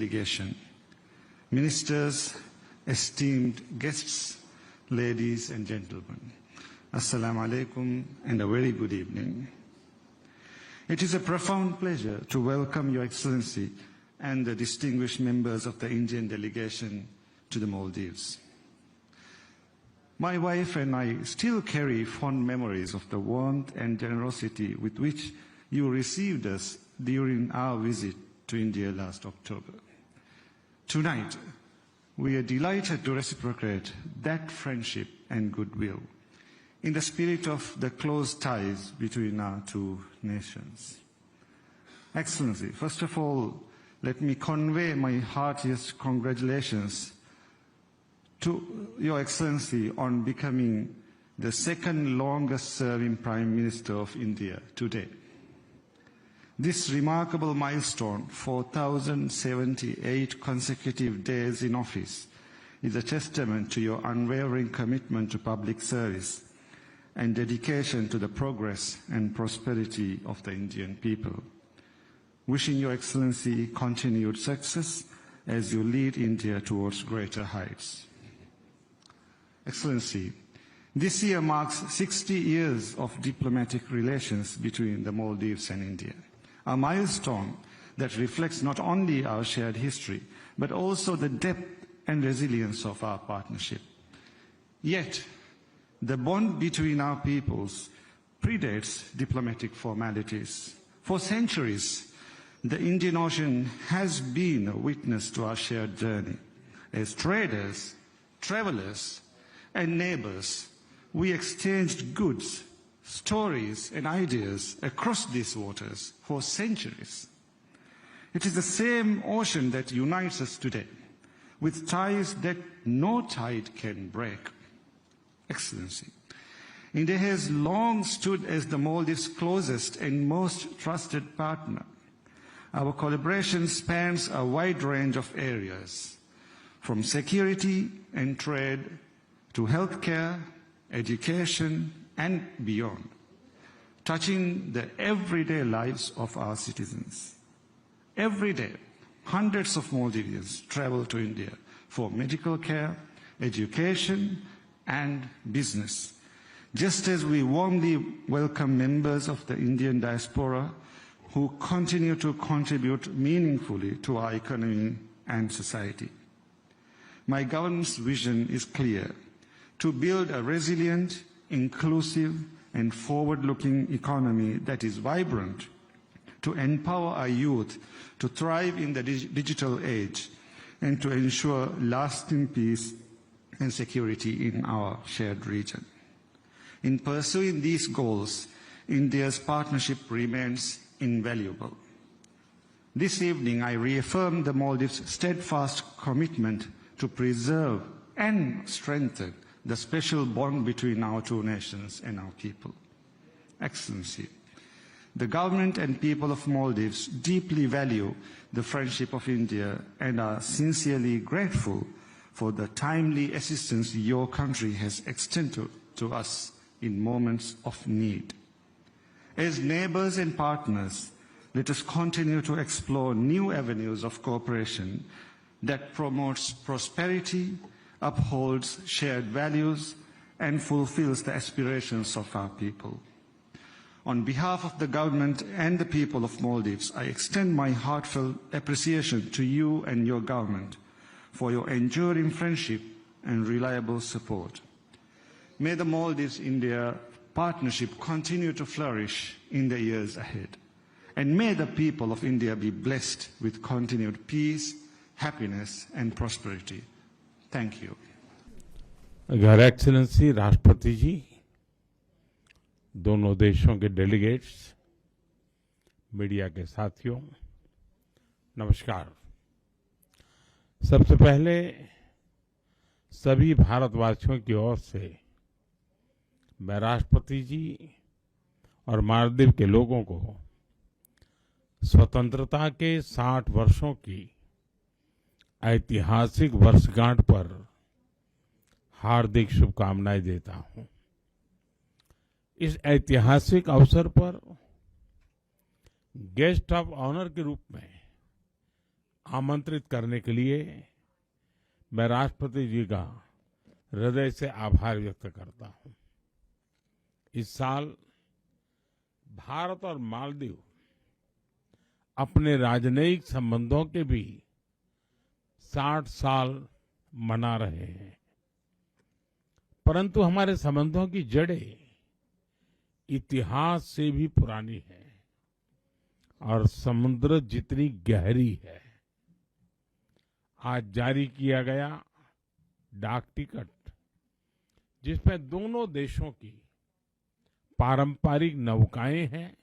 delegation, ministers, esteemed guests, ladies and gentlemen, Assalamu alaikum and a very good evening. It is a profound pleasure to welcome Your Excellency and the distinguished members of the Indian delegation to the Maldives. My wife and I still carry fond memories of the warmth and generosity with which you received us during our visit to India last October. Tonight, we are delighted to reciprocate that friendship and goodwill in the spirit of the close ties between our two nations. Excellency, first of all, let me convey my heartiest congratulations to Your Excellency on becoming the second longest serving Prime Minister of India today. This remarkable milestone, 4,078 consecutive days in office, is a testament to your unwavering commitment to public service and dedication to the progress and prosperity of the Indian people. Wishing Your Excellency continued success as you lead India towards greater heights. Excellency, this year marks 60 years of diplomatic relations between the Maldives and India, a milestone that reflects not only our shared history, but also the depth and resilience of our partnership. Yet, the bond between our peoples predates diplomatic formalities. For centuries, the Indian Ocean has been a witness to our shared journey. As traders, travelers, and neighbors, we exchanged goods, stories, and ideas across these waters for centuries. It is the same ocean that unites us today, with ties that no tide can break. Excellency, India has long stood as the Maldives' closest and most trusted partner. Our collaboration spans a wide range of areas, from security and trade to healthcare, education, and beyond, touching the everyday lives of our citizens. Every day, hundreds of Maldivians travel to India for medical care, education, and business, just as we warmly welcome members of the Indian diaspora who continue to contribute meaningfully to our economy and society. My government's vision is clear: to build a resilient, inclusive, and forward-looking economy that is vibrant, to empower our youth to thrive in the digital age, and to ensure lasting peace and security in our shared region. In pursuing these goals, India's partnership remains invaluable. This evening, I reaffirm the Maldives' steadfast commitment to preserve and strengthen the special bond between our two nations and our people. Excellency, the government and people of Maldives deeply value the friendship of India and are sincerely grateful for the timely assistance your country has extended to us in moments of need. As neighbors and partners, let us continue to explore new avenues of cooperation that promotes prosperity, upholds shared values, and fulfills the aspirations of our people. On behalf of the government and the people of Maldives, I extend my heartfelt appreciation to you and your government for your enduring friendship and reliable support. May the Maldives-India partnership continue to flourish in the years ahead. And may the people of India be blessed with continued peace, happiness, and prosperity. Thank you. Your Excellency, राष्ट्रपति जी, दोनों देशों के delegates, media के साथियों, नमस्कार। सबसे पहले सभी भारतवासियों की ओर से मैं राष्ट्रपति जी और मालदीव के लोगों को स्वतंत्रता के 60 वर्षों की ऐतिहासिक वर्षगांठ पर हार्दिक शुभकामनाएं देता हूं। इस ऐतिहासिक अवसर पर गेस्ट ऑफ ऑनर के रूप में आमंत्रित करने के लिए मैं राष्ट्रपति जी का हृदय से आभार व्यक्त करता हूं। इस साल भारत और मालदीव अपने राजनयिक संबंधों के भी 60 साल मना रहे हैं, परंतु हमारे संबंधों की जड़ें इतिहास से भी पुरानी है और समुद्र जितनी गहरी है। आज जारी किया गया डाक टिकट, जिसमें दोनों देशों की पारंपरिक नौकाएं हैं,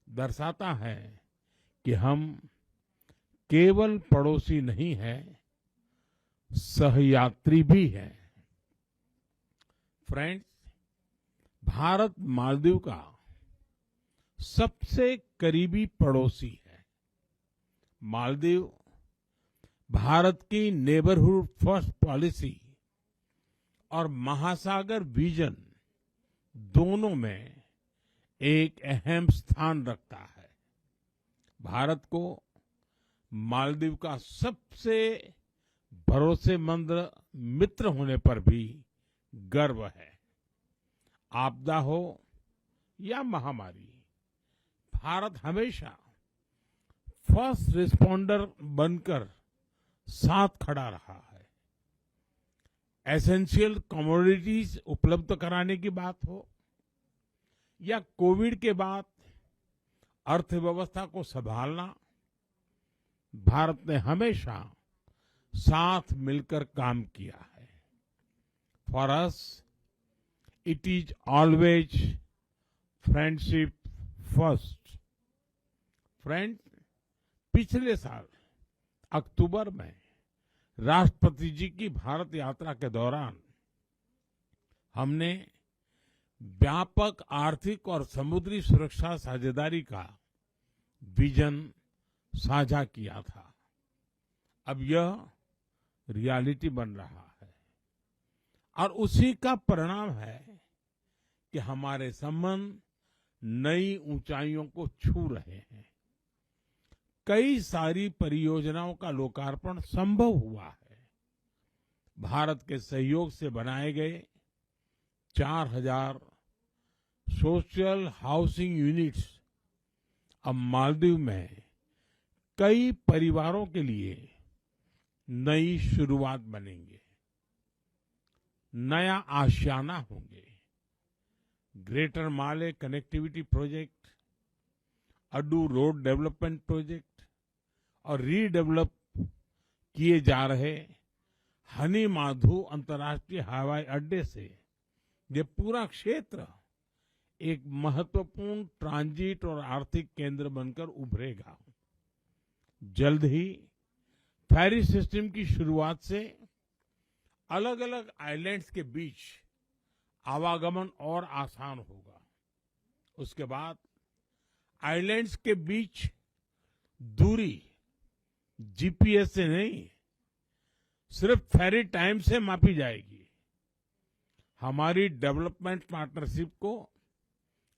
दर्शाता है कि हम केवल पड़ोसी नहीं हैं, सहयात्री भी हैं। फ्रेंड्स, भारत मालदीव का सबसे करीबी पड़ोसी है। मालदीव भारत की नेबरहुड फर्स्ट पॉलिसी और महासागर विजन दोनों में एक अहम स्थान रखता है। भारत को मालदीव का सबसे भरोसेमंद मित्र होने पर भी गर्व है। आपदा हो या महामारी, भारत हमेशा फर्स्ट रिस्पॉन्डर बनकर साथ खड़ा रहा है। एसेंशियल कमोडिटीज उपलब्ध कराने की बात हो या कोविड के बाद अर्थव्यवस्था को संभालना, भारत ने हमेशा साथ मिलकर काम किया है। For us it is always friendship first. Friend, पिछले साल अक्टूबर में राष्ट्रपति जी की भारत यात्रा के दौरान हमने व्यापक आर्थिक और समुद्री सुरक्षा साझेदारी का विजन साझा किया था। अब यह रियलिटी बन रहा है और उसी का परिणाम है कि हमारे संबंध नई ऊंचाइयों को छू रहे हैं। कई सारी परियोजनाओं का लोकार्पण संभव हुआ है। भारत के सहयोग से बनाए गए 4000 सोशल हाउसिंग यूनिट्स अब मालदीव में कई परिवारों के लिए नई शुरुआत बनेंगे, नया आशियाना होंगे। Greater Male connectivity project, Addu road development project और रीडेवलप किए जा रहे हनी माधु अंतर्राष्ट्रीय हवाई अड्डे से ये पूरा क्षेत्र एक महत्वपूर्ण ट्रांजिट और आर्थिक केंद्र बनकर उभरेगा। जल्द ही फेरी सिस्टम की शुरुआत से अलग अलग आइलैंड्स के बीच आवागमन और आसान होगा। उसके बाद आइलैंड्स के बीच दूरी जीपीएस से नहीं, सिर्फ फेरी टाइम से मापी जाएगी। हमारी डेवलपमेंट पार्टनरशिप को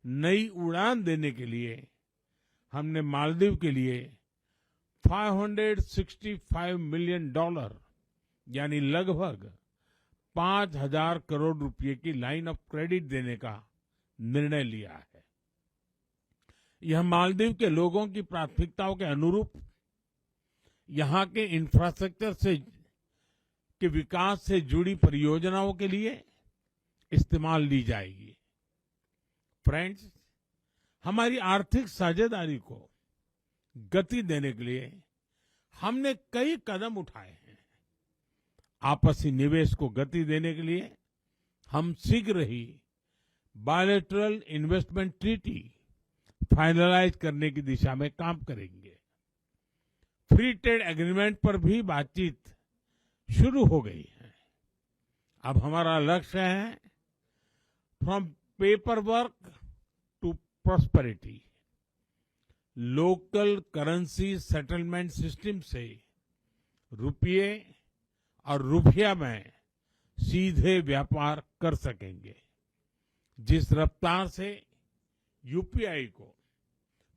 नई उड़ान देने के लिए हमने मालदीव के लिए $565 मिलियन यानी लगभग 5000 करोड़ रुपए की लाइन ऑफ क्रेडिट देने का निर्णय लिया है। यह मालदीव के लोगों की प्राथमिकताओं के अनुरूप यहां के इंफ्रास्ट्रक्चर से के विकास से जुड़ी परियोजनाओं के लिए इस्तेमाल ली जाएगी। फ्रेंड्स, हमारी आर्थिक साझेदारी को गति देने के लिए हमने कई कदम उठाए हैं। आपसी निवेश को गति देने के लिए हम शीघ्र ही बायलैटरल इन्वेस्टमेंट ट्रीटी फाइनलाइज करने की दिशा में काम करेंगे। फ्री ट्रेड एग्रीमेंट पर भी बातचीत शुरू हो गई है। अब हमारा लक्ष्य है from paper work to prosperity. Local currency settlement system से रुपये और रुपया में सीधे व्यापार कर सकेंगे। जिस रफ्तार से यूपीआई को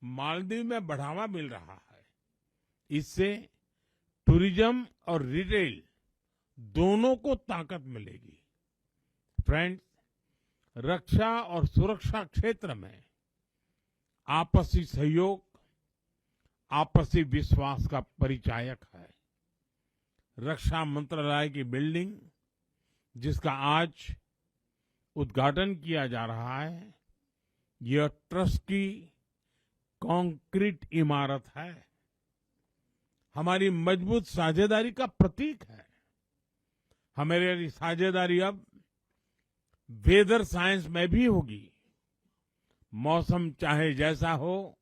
मालदीव में बढ़ावा मिल रहा है, इससे टूरिज्म और रिटेल दोनों को ताकत मिलेगी। फ्रेंड्स, रक्षा और सुरक्षा क्षेत्र में आपसी सहयोग, आपसी विश्वास का परिचायक है। रक्षा मंत्रालय की बिल्डिंग, जिसका आज उद्घाटन किया जा रहा है, यह ट्रस्ट की कंक्रीट इमारत है, हमारी मजबूत साझेदारी का प्रतीक है। हमारी साझेदारी अब वेदर साइंस में भी होगी। मौसम चाहे जैसा हो,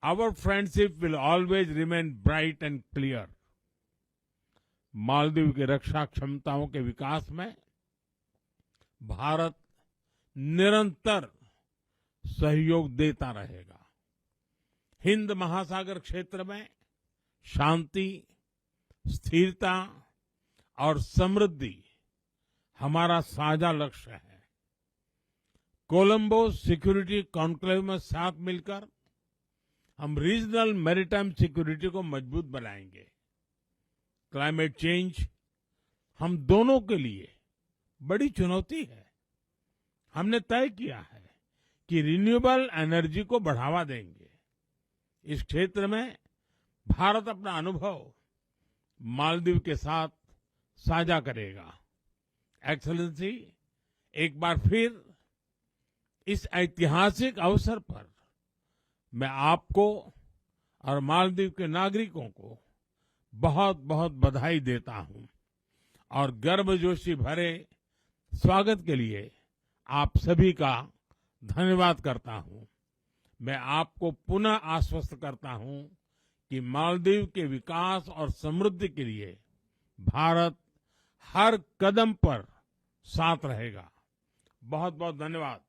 our friendship will always remain bright and clear. Maldives की रक्षा क्षमताओं के विकास में भारत निरंतर सहयोग देता रहेगा। हिंद महासागर क्षेत्र में शांति, स्थिरता और समृद्धि हमारा साझा लक्ष्य है। कोलंबो सिक्योरिटी कॉन्क्लेव में साथ मिलकर हम रीजनल मैरीटाइम सिक्योरिटी को मजबूत बनाएंगे। क्लाइमेट चेंज हम दोनों के लिए बड़ी चुनौती है। हमने तय किया है कि रिन्यूएबल एनर्जी को बढ़ावा देंगे। इस क्षेत्र में भारत अपना अनुभव मालदीव के साथ साझा करेगा। एक्सेलेंसी, एक बार फिर इस ऐतिहासिक अवसर पर मैं आपको और मालदीव के नागरिकों को बहुत बहुत बधाई देता हूं और गर्मजोशी भरे स्वागत के लिए आप सभी का धन्यवाद करता हूं। मैं आपको पुनः आश्वस्त करता हूं कि मालदीव के विकास और समृद्धि के लिए भारत हर कदम पर साथ रहेगा। बहुत बहुत धन्यवाद।